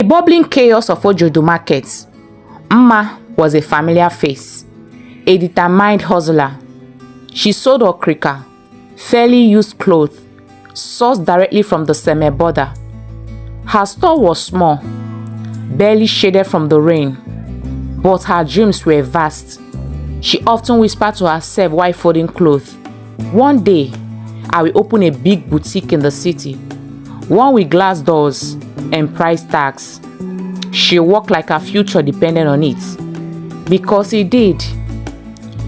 bubbling chaos of Ojodo market, Nma was a familiar face, a determined hustler. She sold okrika, fairly used clothes, sourced directly from the Seme border. Her store was small, barely shaded from the rain, but her dreams were vast. She often whispered to herself while folding clothes, "One day, I will open a big boutique in the city, one with glass doors and price tags." She walked like her future depended on it, because it did.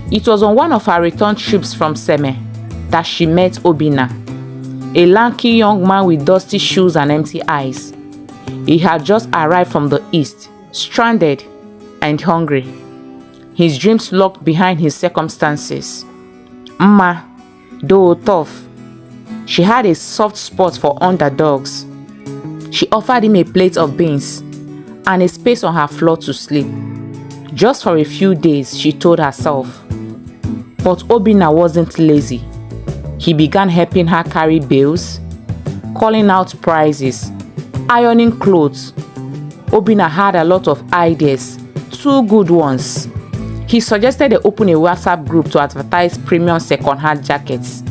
It was on one of her return trips from Seme that she met Obinna, a lanky young man with dusty shoes and empty eyes. He had just arrived from the east, stranded and hungry, his dreams locked behind his circumstances. Nma, though tough, she had a soft spot for underdogs. She offered him a plate of beans and a space on her floor to sleep. Just for a few days, she told herself. But Obinna wasn't lazy. He began helping her carry bills, calling out prices, ironing clothes. Obinna had a lot of ideas, 2 good ones. He suggested they open a WhatsApp group to advertise premium second-hand jackets.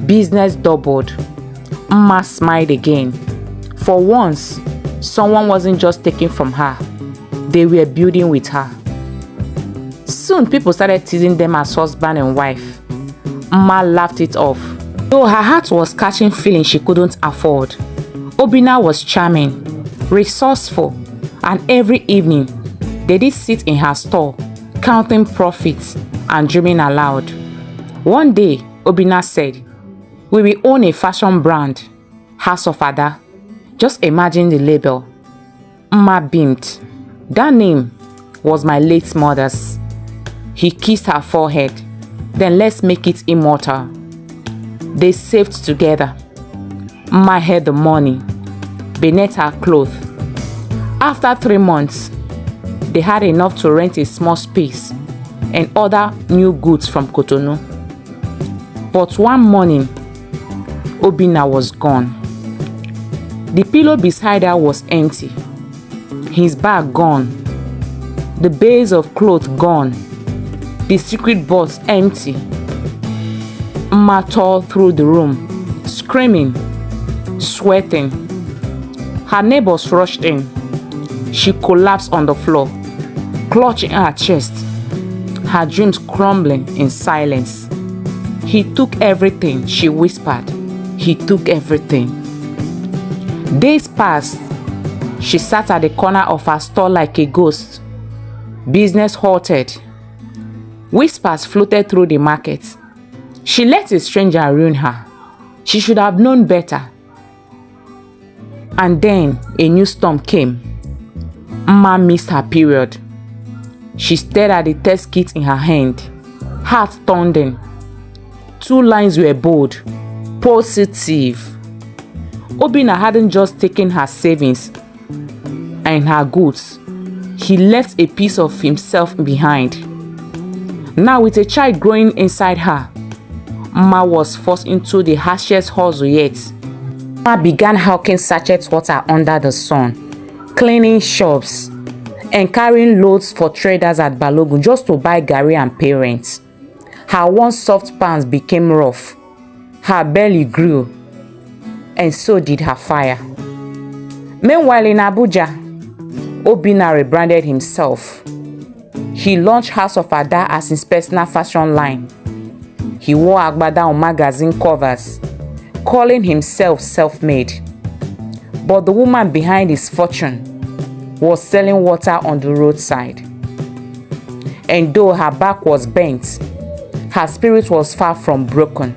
Business doubled. Nma smiled again. For once, someone wasn't just taking from her. They were building with her. Soon, people started teasing them as husband and wife. Nma laughed it off. Though her heart was catching feelings she couldn't afford. Obinna was charming, resourceful, and every evening, they did sit in her store, counting profits and dreaming aloud. One day, Obinna said, "We will own a fashion brand, House of Ada. Just imagine the label." Nma beamed. "That name was my late mother's." He kissed her forehead. "Then let's make it immortal." They saved together. Nma had the money beneath her clothes. After 3 months, they had enough to rent a small space and order new goods from Cotonou. But one morning, Obinna was gone. The pillow beside her was empty, his bag gone, the bales of clothes gone, the secret box empty. Nma tore through the room, screaming, sweating. Her neighbors rushed in. She collapsed on the floor, clutching her chest, her dreams crumbling in silence. "He took everything," she whispered. "He took everything." Days passed. She sat at the corner of her store like a ghost. Business halted. Whispers floated through the market. She let a stranger ruin her. She should have known better. And then a new storm came. Nma missed her period. She stared at the test kit in her hand, heart pounding. 2 lines were bold: positive. Obinna hadn't just taken her savings and her goods. He left a piece of himself behind. Now, with a child growing inside her, Nma was forced into the harshest hustle yet. Nma began hawking sachet water under the sun, cleaning shops, and carrying loads for traders at Balogun just to buy garri and pay rent. Her once soft palms became rough. Her belly grew, and so did her fire. Meanwhile, in Abuja, Obinna rebranded himself. He launched House of Ada as his personal fashion line. He wore agbada on magazine covers, calling himself self-made. But the woman behind his fortune was selling water on the roadside. And though her back was bent, her spirit was far from broken.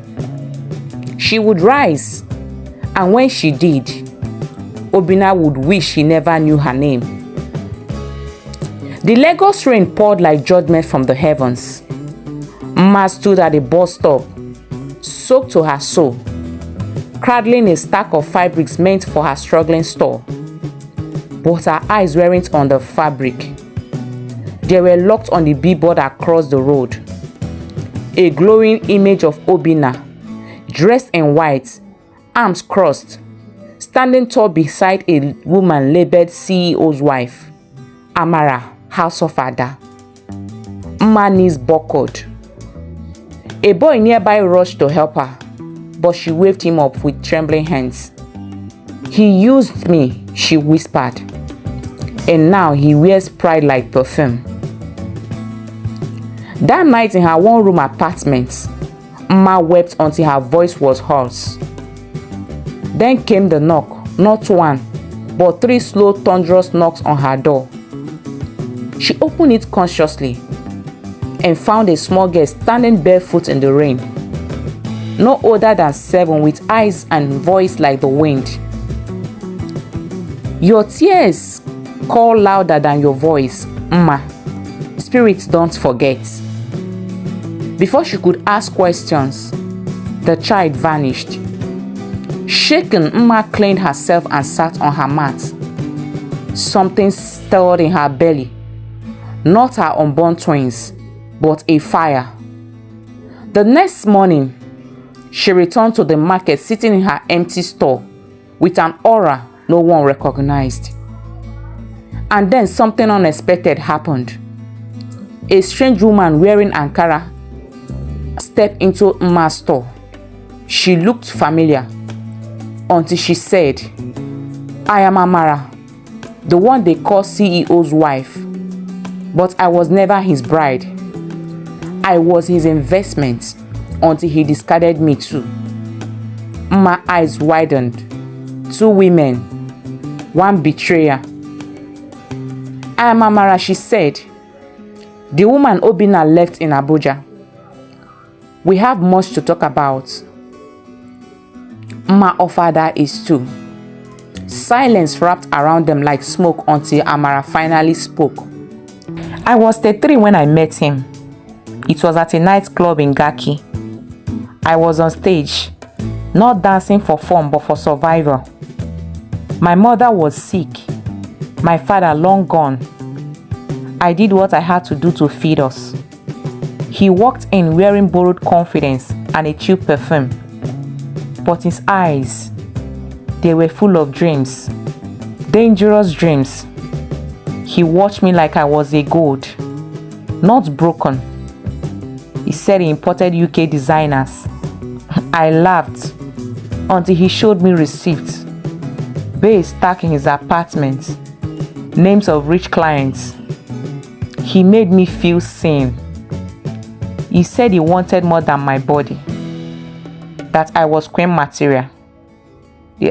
She would rise, and when she did, Obinna would wish he never knew her name. The Lagos rain poured like judgment from the heavens. Nma stood at the bus stop, soaked to her soul, cradling a stack of fabrics meant for her struggling store. But her eyes weren't on the fabric. They were locked on the billboard across the road. A glowing image of Obinna, dressed in white, arms crossed, standing tall beside a woman labeled CEO's wife, Amara, house of Ada. Nma knees buckled. A boy nearby rushed to help her, but she waved him up with trembling hands. "He used me," she whispered, "and now he wears pride like perfume." That night in her one-room apartment, Nma wept until her voice was hoarse. Then came the knock, not one, but 3 slow, thunderous knocks on her door. She opened it consciously and found a small girl standing barefoot in the rain, no older than 7, with eyes and voice like the wind. "Your tears call louder than your voice, Nma. Spirits don't forget." Before she could ask questions, the child vanished. Shaken, Nma cleaned herself and sat on her mat. Something stirred in her belly. Not her unborn twins, but a fire. The next morning, she returned to the market sitting in her empty store with an aura no one recognized. And then something unexpected happened. A strange woman wearing Ankara stepped into Nma's store. She looked familiar until she said, "I am Amara, the one they call CEO's wife, but I was never his bride. I was his investment until he discarded me too." Nma's eyes widened. 2 women, one betrayer. "I am Amara," she said, "the woman Obinna left in Abuja. We have much to talk about." Nma offered her a stool. Silence wrapped around them like smoke until Amara finally spoke. "I was 33 when I met him. It was at a nightclub in Gaki. I was on stage, not dancing for fun but for survival. My mother was sick, my father long gone. I did what I had to do to feed us. He walked in wearing borrowed confidence and a cheap perfume. But his eyes, they were full of dreams, dangerous dreams. He watched me like I was a gold, not broken. He said he imported UK designers. I laughed until he showed me receipts, bays stacked in his apartment, names of rich clients. He made me feel seen. He said he wanted more than my body, that I was queen material,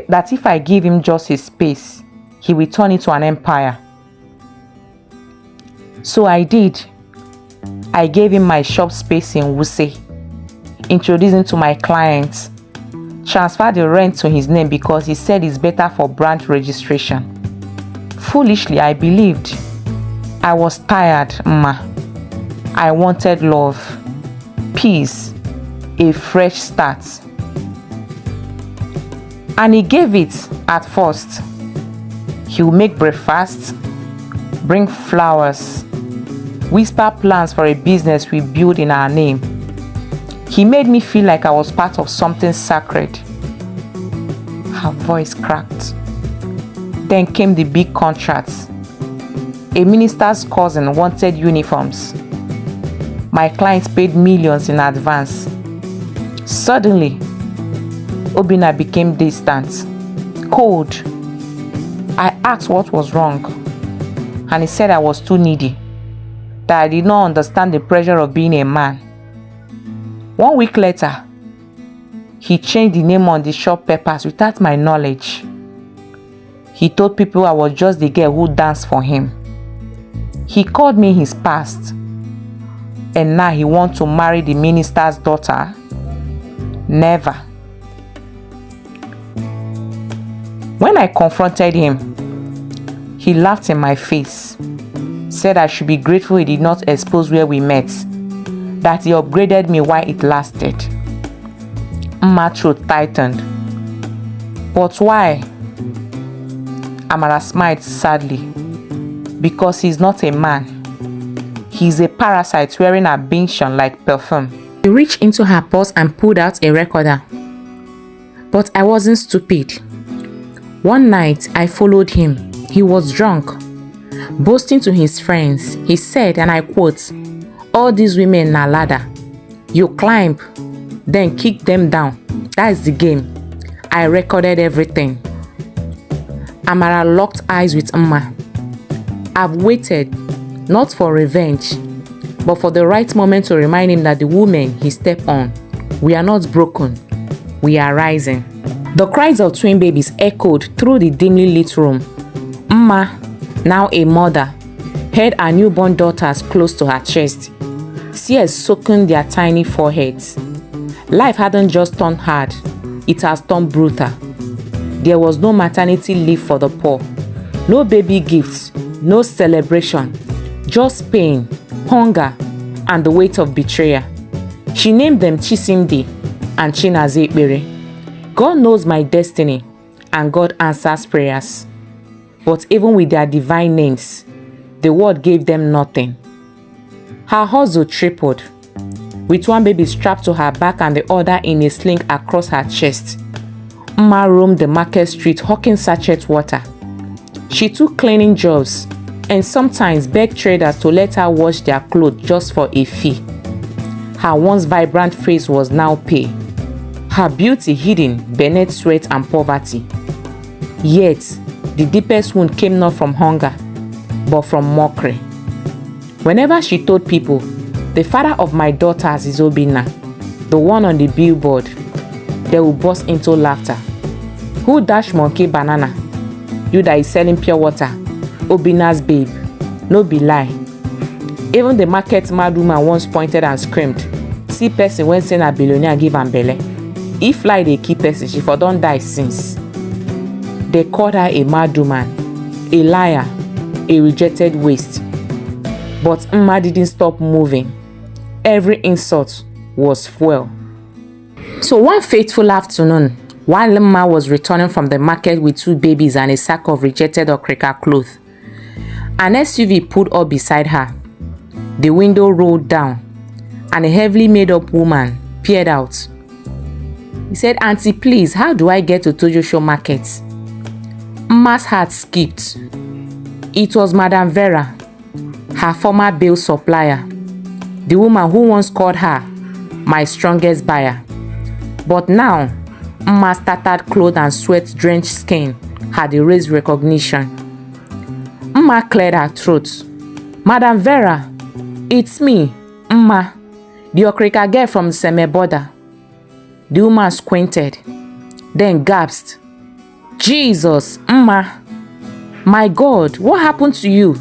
that if I give him just his space, he will turn it to an empire. So I did. I gave him my shop space in Wuse, introduced him to my clients, transferred the rent to his name because he said it's better for brand registration. Foolishly, I believed. I was tired, Nma. I wanted love, peace, a fresh start. And he gave it at first. He would make breakfast, bring flowers, whisper plans for a business we built in our name. He made me feel like I was part of something sacred. Her voice cracked. Then came the big contracts. A minister's cousin wanted uniforms. My clients paid millions in advance. Suddenly, Obinna became distant, cold. I asked what was wrong, and he said I was too needy, that I did not understand the pressure of being a man. 1 week later, he changed the name on the shop papers without my knowledge. He told people I was just the girl who danced for him. He called me his past, and now he wants to marry the minister's daughter. Never. When I confronted him, he laughed in my face, said I should be grateful he did not expose where we met, that he upgraded me while it lasted. Nma's throat tightened. But why? Amara smiled sadly. Because he's not a man. He's a parasite wearing a benction like perfume. He reached into her purse and pulled out a recorder. But I wasn't stupid. One night, I followed him. He was drunk. Boasting to his friends, he said, and I quote, "All these women na ladder. You climb, then kick them down. That's the game." I recorded everything. Amara locked eyes with Nma. I've waited, not for revenge, but for the right moment to remind him that the women he stepped on, we are not broken, we are rising. The cries of twin babies echoed through the dimly lit room. Nma, now a mother, held her newborn daughters close to her chest, tears soaking their tiny foreheads. Life hadn't just turned hard, it has turned brutal. There was no maternity leave for the poor, no baby gifts, no celebration, just pain, hunger, and the weight of betrayal. She named them Chisimdi and Chinazekbere. God knows my destiny, and God answers prayers. But even with their divine names, the world gave them nothing. Her hustle tripled, with one baby strapped to her back and the other in a sling across her chest. Nma roamed the market street hawking sachet water. She took cleaning jobs and sometimes begged traders to let her wash their clothes just for a fee. Her once vibrant face was now pale, her beauty hidden beneath sweat and poverty. Yet, the deepest wound came not from hunger, but from mockery. Whenever she told people, "The father of my daughters is Obinna, the one on the billboard," they would burst into laughter. "Who dash monkey banana? You that is selling pure water, Obinna's babe. No be lie." Even the market mad woman once pointed and screamed, "See person when saying a billionaire give am belle. If lie they keep person, she for don't die since." They called her a mad woman, a liar, a rejected waste. But Nma didn't stop moving. Every insult was fuel. So one fateful afternoon, while Nma was returning from the market with two babies and a sack of rejected okrika cloth, an SUV pulled up beside her. The window rolled down, and a heavily made-up woman peered out. He said, "Auntie, please, how do I get to Tojosho Market?" Nma's heart skipped. It was Madam Vera, her former bail supplier, the woman who once called her my strongest buyer. But now, Nma's tattered clothes and sweat-drenched skin had erased recognition. Nma cleared her throat. "Madam Vera, it's me, Nma, the okrika girl from the Seme border." The woman squinted, then gasped, "Jesus, Nma, my God, what happened to you?"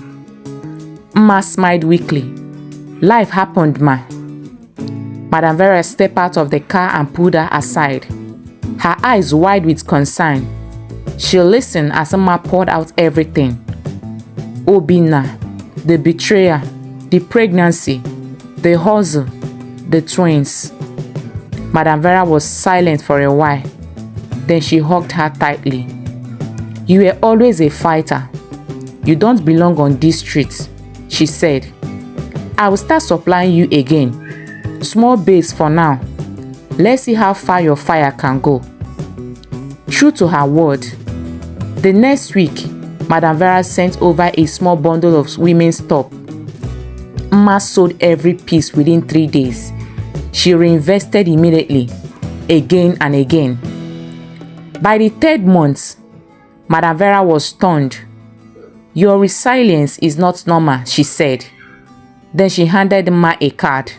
Nma smiled weakly. "Life happened, ma." Madam Vera stepped out of the car and pulled her aside, her eyes wide with concern. She listened as Nma poured out everything. Obinna, the betrayal, the pregnancy, the hustle, the twins. Madam Vera was silent for a while. Then she hugged her tightly. "You were always a fighter. You don't belong on these streets," she said. "I will start supplying you again. Small base for now. Let's see how far your fire can go." True to her word, the next week, Madam Vera sent over a small bundle of women's top. Nma sold every piece within 3 days. She reinvested immediately, again and again. By the 3rd month, Madam Vera was stunned. "Your resilience is not normal," she said. Then she handed Nma a card.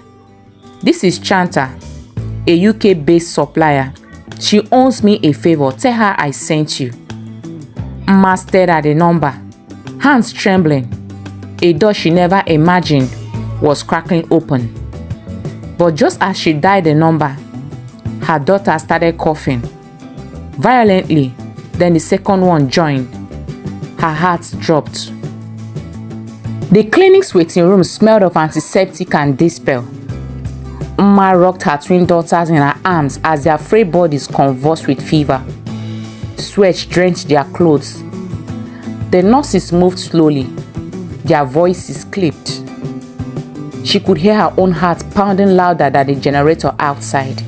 "This is Chanta, a UK-based supplier. She owes me a favor. Tell her I sent you." Nma stared at the number, hands trembling. A door she never imagined was cracking open. But just as she dialed the number, her daughter started coughing violently. Then the second one joined. Her heart dropped. The clinic's waiting room smelled of antiseptic and dispel. Nma rocked her twin daughters in her arms as their frail bodies convulsed with fever. Sweat drenched their clothes. The nurses moved slowly, their voices clipped. She could hear her own heart pounding louder than the generator outside.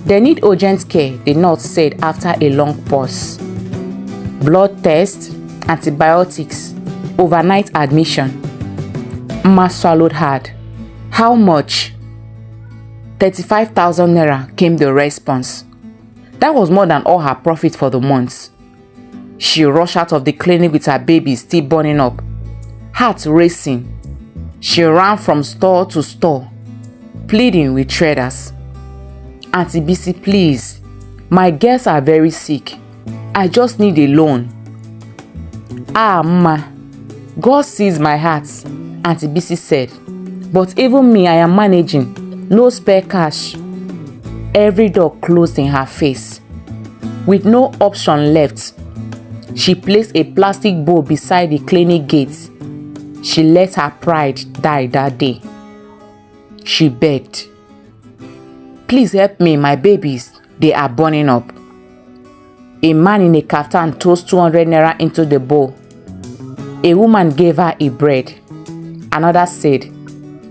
"They need urgent care," the nurse said after a long pause. blood test, antibiotics, overnight admission. Nma swallowed hard. How much? 35,000 naira came the response. That was more than all her profit for the month. She rushed out of the clinic with her baby still burning up, heart racing. She ran from store to store, pleading with traders. Auntie Bisi, please, my girls are very sick. I just need a loan. Ah, Nma, God sees my heart, Auntie Bisi said. But even me, I am managing. No spare cash. Every door closed in her face. With no option left, she placed a plastic bowl beside the clinic gate. She let her pride die that day. She begged, please help me, my babies, they are burning up. A man in a kaftan tossed 200 naira into the bowl. A woman gave her a bread. Another said,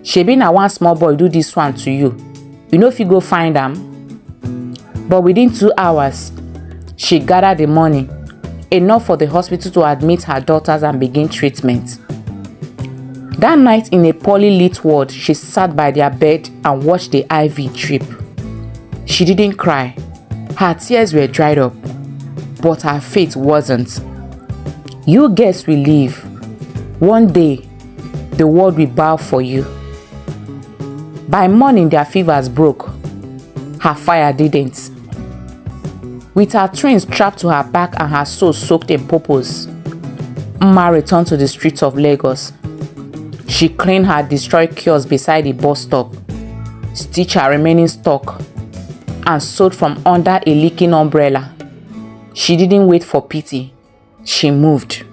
shebi na one small boy do this one to you. You know if you go find am. But within 2 hours, she gathered the money, enough for the hospital to admit her daughters and begin treatment. That night in a poorly lit ward, she sat by their bed and watched the IV drip. She didn't cry. Her tears were dried up, but her faith wasn't. You guys will live. One day, the world will bow for you. By morning, their fevers broke. Her fire didn't. With her twins strapped to her back and her soul soaked in purpose, Nma returned to the streets of Lagos. She cleaned her destroyed kiosk beside the bus stop, stitched her remaining stock, and sewed from under a leaking umbrella. She didn't wait for pity. She moved.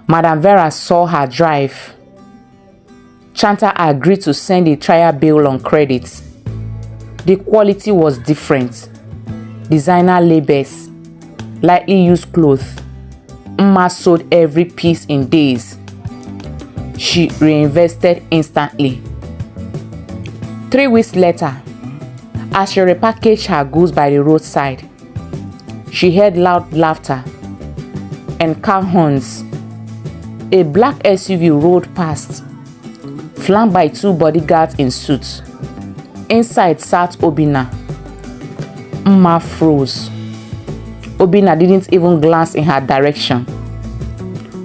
Madam Vera saw her drive. Chanta agreed to send a trial bill on credit. The quality was different. Designer labels, lightly used clothes. Nma sold every piece in days. She reinvested instantly. 3 weeks later, as she repackaged her goods by the roadside, she heard loud laughter and car horns. A black SUV rolled past, flanked by 2 bodyguards in suits. Inside sat Obinna. Nma froze. Obinna didn't even glance in her direction.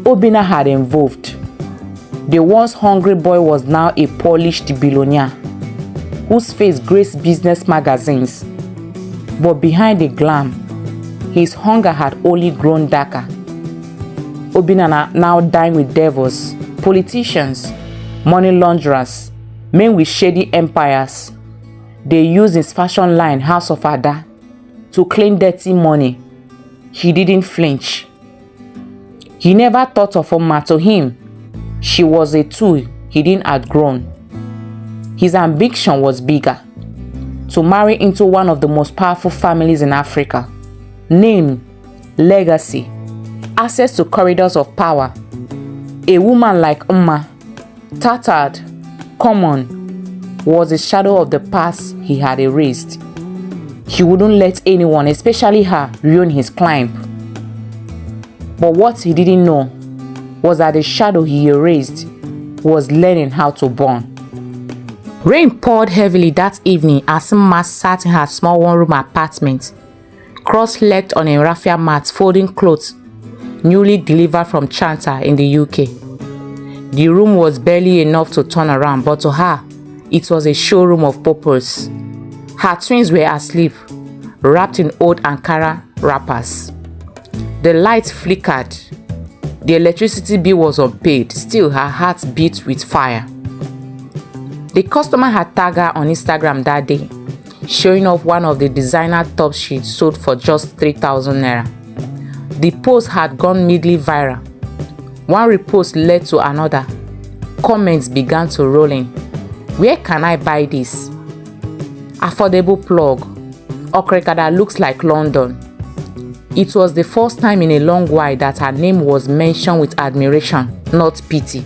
Obinna had evolved. The once hungry boy was now a polished billionaire whose face graced business magazines. But behind the glam, his hunger had only grown darker. Obinna now dined with devils, politicians, money launderers, men with shady empires. They used his fashion line, House of Ada, to clean dirty money. He didn't flinch. He never thought of Nma. To him, she was a tool he didn't outgrown. His ambition was bigger: to marry into one of the most powerful families in Africa. Name, legacy, access to corridors of power. A woman like Nma, tattered, common, was a shadow of the past he had erased. He wouldn't let anyone, especially her, ruin his climb. But what he didn't know was that the shadow he erased was learning how to burn. Rain poured heavily that evening as Nma sat in her small one-room apartment, cross-legged on a raffia mat folding clothes newly delivered from Chanta in the UK. The room was barely enough to turn around, but to her, it was a showroom of purpose. Her twins were asleep, wrapped in old Ankara wrappers. The lights flickered. The electricity bill was unpaid. Still, her heart beat with fire. The customer had tagged her on Instagram that day, showing off one of the designer tops she'd sold for just 3,000 naira. The post had gone midly viral. One repost led to another. Comments began to roll in. Where can I buy this? Affordable plug. Okrika that looks like London. It was the first time in a long while that her name was mentioned with admiration, not pity.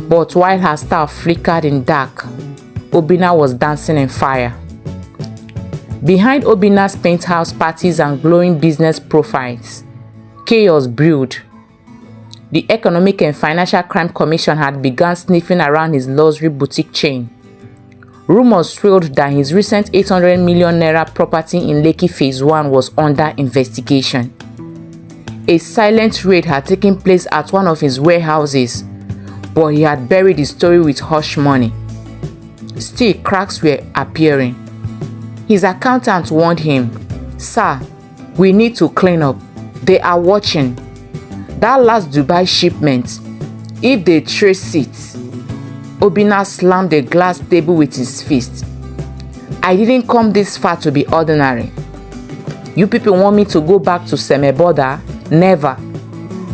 But while her star flickered in dark, Obinna was dancing in fire. Behind Obinna's penthouse parties and glowing business profiles, chaos brewed. The Economic and Financial Crime Commission had begun sniffing around his luxury boutique chain. Rumors swirled that his recent 800 million naira property in Lekki Phase 1 was under investigation. A silent raid had taken place at one of his warehouses, but he had buried the story with hush money. Still, cracks were appearing. His accountant warned him, "Sir, we need to clean up. They are watching. That last Dubai shipment, if they trace it." Obinna slammed the glass table with his fist. "I didn't come this far to be ordinary. You people want me to go back to Semeboda? Never."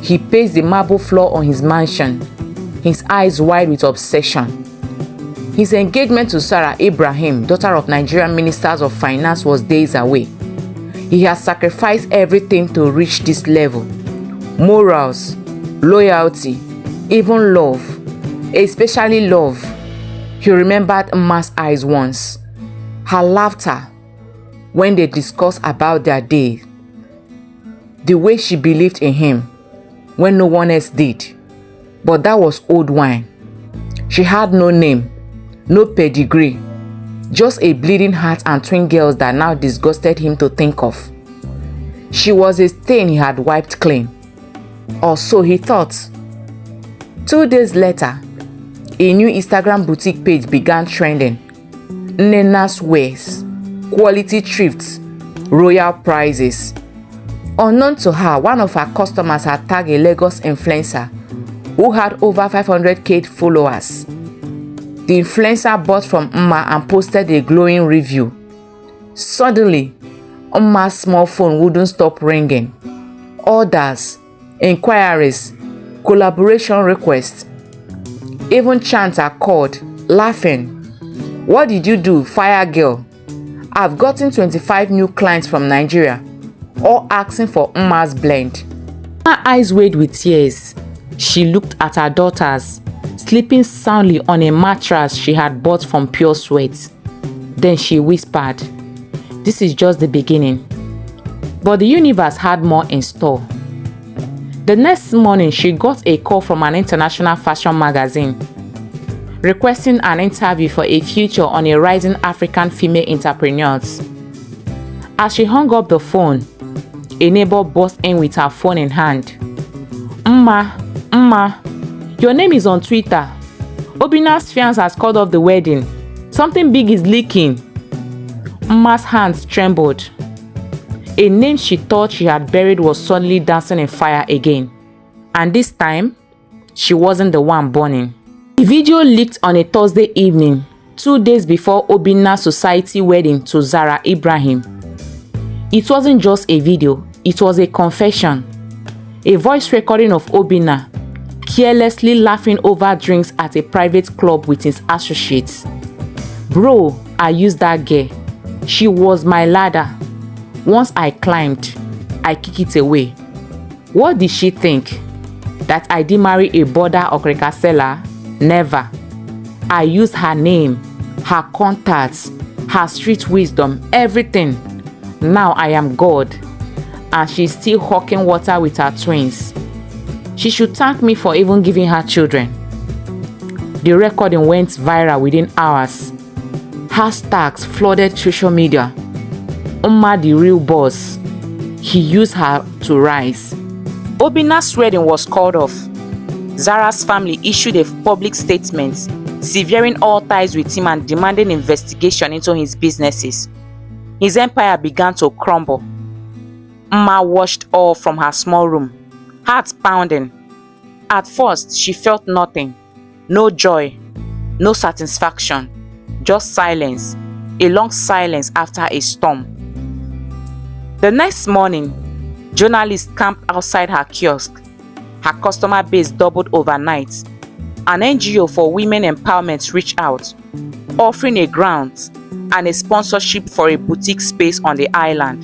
He paced the marble floor on his mansion, his eyes wide with obsession. His engagement to Sarah Ibrahim, daughter of Nigerian Ministers of Finance, was days away. He had sacrificed everything to reach this level. Morals, loyalty, even love, especially love. He remembered Nma's eyes once, her laughter when they discussed about their day, the way she believed in him when no one else did. But that was old wine. She had no name, no pedigree, just a bleeding heart and twin girls that now disgusted him to think of. She was a stain he had wiped clean, or so he thought. 2 days later, a new Instagram boutique page began trending. Nnenna's wares, quality thrifts, royal prices. Unknown to her, one of her customers had tagged a Lagos influencer who had over 500k followers. The influencer bought from Nma and posted a glowing review. Suddenly, Nma's small phone wouldn't stop ringing. Orders, inquiries, collaboration requests. Even chants are called, laughing. "What did you do, fire girl? I've gotten 25 new clients from Nigeria, all asking for Nma's blend." Her eyes weighed with tears. She looked at her daughters, sleeping soundly on a mattress she had bought from Pure Sweat. Then she whispered, "This is just the beginning." But the universe had more in store. The next morning, she got a call from an international fashion magazine requesting an interview for a feature on a rising African female entrepreneurs. As she hung up the phone, a neighbor burst in with her phone in hand. Nma, your name is on Twitter. Obinna's fiance has called off the wedding. Something big is leaking." Nma's hands trembled. A name she thought she had buried was suddenly dancing in fire again. And this time, she wasn't the one burning. The video leaked on a Thursday evening, 2 days before Obinna's society wedding to Sarah Ibrahim. It wasn't just a video, it was a confession. A voice recording of Obinna carelessly laughing over drinks at a private club with his associates. "Bro, I used that girl. She was my ladder. Once I climbed, I kicked it away. What did she think? That I did marry a border okrika seller? Never. I used her name, her contacts, her street wisdom, everything. Now I am God. And she's still hawking water with her twins. She should thank me for even giving her children." The recording went viral within hours. Hashtags flooded social media. Nma the real boss. He used her to rise. Obinna's wedding was called off. Zara's family issued a public statement severing all ties with him and demanding investigation into his businesses. His empire began to crumble. Nma watched all from her small room, heart pounding. At first, she felt nothing. No joy, no satisfaction, just silence, a long silence after a storm. The next morning, journalists camped outside her kiosk. Her customer base doubled overnight. An NGO for women empowerment reached out, offering a grant and a sponsorship for a boutique space on the island.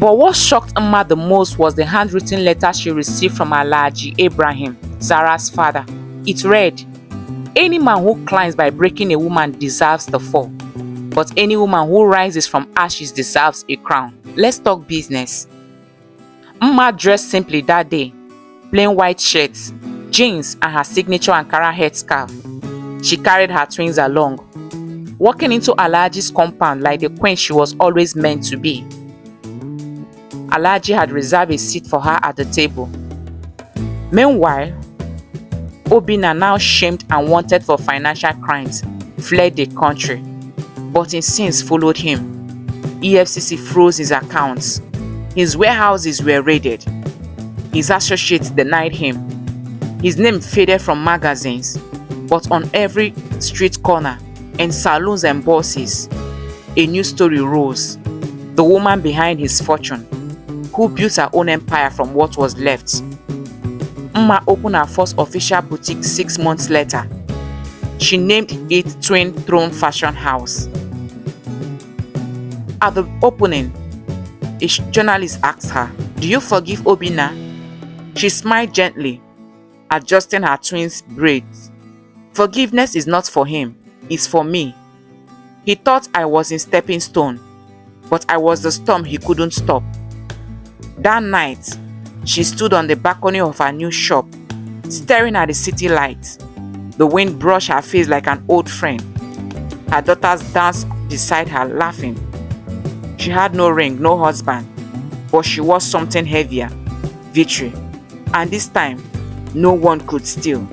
But what shocked Nma the most was the handwritten letter she received from Alhaji Ibrahim, Zara's father. It read, "Any man who climbs by breaking a woman deserves the fall." But any woman who rises from ashes deserves a crown. Let's talk business. Nma dressed simply that day, plain white shirts, jeans, and her signature Ankara headscarf. She carried her twins along, walking into Alhaji's compound like the queen she was always meant to be. Alhaji had reserved a seat for her at the table. Meanwhile, Obinna, now shamed and wanted for financial crimes, fled the country, but his sins followed him. EFCC froze his accounts. His warehouses were raided. His associates denied him. His name faded from magazines, but on every street corner, in saloons and bosses, a new story rose. The woman behind his fortune, who built her own empire from what was left. Nma opened her first official boutique 6 months later. She named it Twin Throne Fashion House. At the opening, a journalist asked her, "Do you forgive Obinna?" She smiled gently, adjusting her twins' braids. "Forgiveness is not for him, it's for me. He thought I was in stepping stone, but I was the storm he couldn't stop." That night, she stood on the balcony of her new shop, staring at the city lights. The wind brushed her face like an old friend. Her daughters danced beside her, laughing. She had no ring, no husband, but she wore something heavier, victory. And this time, no one could steal.